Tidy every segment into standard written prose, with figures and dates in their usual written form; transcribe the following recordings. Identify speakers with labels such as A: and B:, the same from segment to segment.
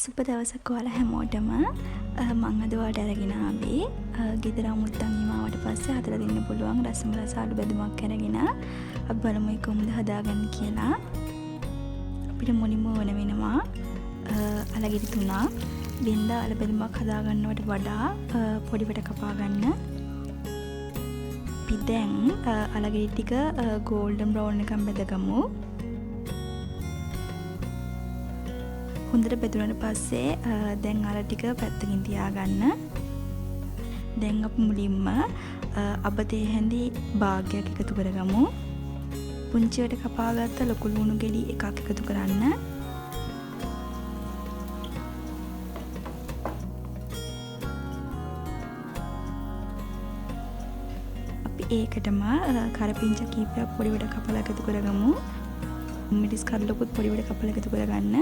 A: සුබ දවසක් ඔයාලා හැමෝටම. මං අද ඔයාලට අරගෙන ආවේ ගෙදර අමුත්තන් නිමාවට පස්සේ හදලා දෙන්න පුළුවන් රසම රස ආලු බැදුමක් අරගෙන. අපි බලමු ඒක කොහොමද හදාගන්න කියලා. අපිට මුලින්ම ඕන වෙනවා අලගිරි 3ක්. බින්දා ආලු බැදුමක් හදාගන්නවට වඩා පොඩිවට කපා ගන්න. අපි දැන් අලගිරි ටික ගෝල්ඩන් බ්‍රවුන් එකක් බෙදගමු. හොඳට බෙදුනට පස්සේ දැන් අර ටික පැත්තකින් තියාගන්න. දැන් අපි මුලින්ම අබ තේ හැඳි භාගයක් එකතු කරගමු. පුංචිවට කපාගත්ත ලොකු ලුණු ගෙඩි එකක් එකතු කරන්න. අපි ඒකටම කරපිංච කීපයක් පොඩිවට කපලා එකතු කරගමු. මිරිස් කඩලකුත් පොඩිවට කපලා එකතු කරගන්න.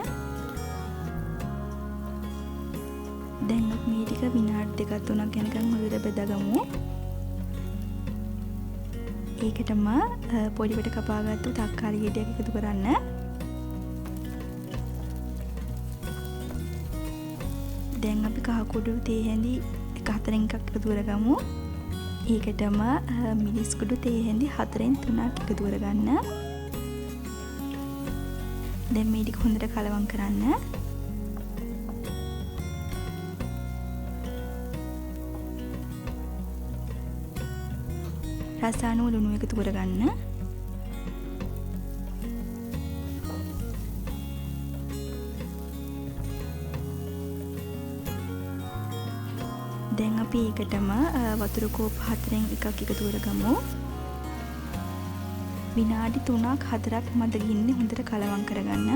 A: දැන් අපි මේ ටික විනාඩි 2-3ක් යනකම් හොඳට බෙදගමු. ඒකටම පොඩිවට කපාගත්තු තක්කාලි ගෙඩියක් එකතු කරන්න. දැන් අපි කහ කුඩු තේ හැඳි 4න් එකක් එකතු කරගමු. ඒකටම මිරිස් කුඩු තේ හැඳි 4න් 3ක් එකතු කරගන්න. දැන් මේ ටික හොඳට කලවම් කරන්න. රස අනුව ලුණු එකතු කරගන්න. දැන් අපි ඒකටම වතුර කෝප 4න් එකක් එකතු කරගමු. විනාඩි 3ක් 4ක් මද ගින්නේ හොඳට කලවම් කරගන්න.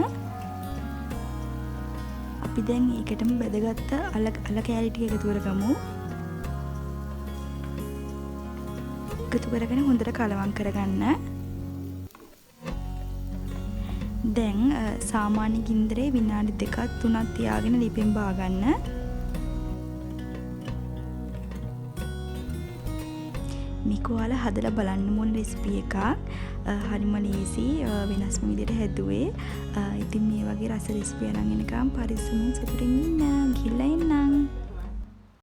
A: අපි දැන් ඒකටම බෙදගත්ත අල කෑලි ටික එකතු කරගමු. එකතු කරගෙන හොඳට කලවම් කරගන්න. දැන් සාමාන්‍ය ගින්දරේ විනාඩි 2-3ක් තියාගෙන ලිපෙන් බාගන්න. මේක ඔයාලා හදලා බලන්න ඕන රෙසිපි එකක්. හරිම ලේසි වෙනස්ම විදිහට හැදුවේ. ඉතින් මේ වගේ රස රෙසිපි අරන් එනකම් පරිස්සමෙන් සතුටින් ඉන්න. ගිහිල්ලා එන්නම්.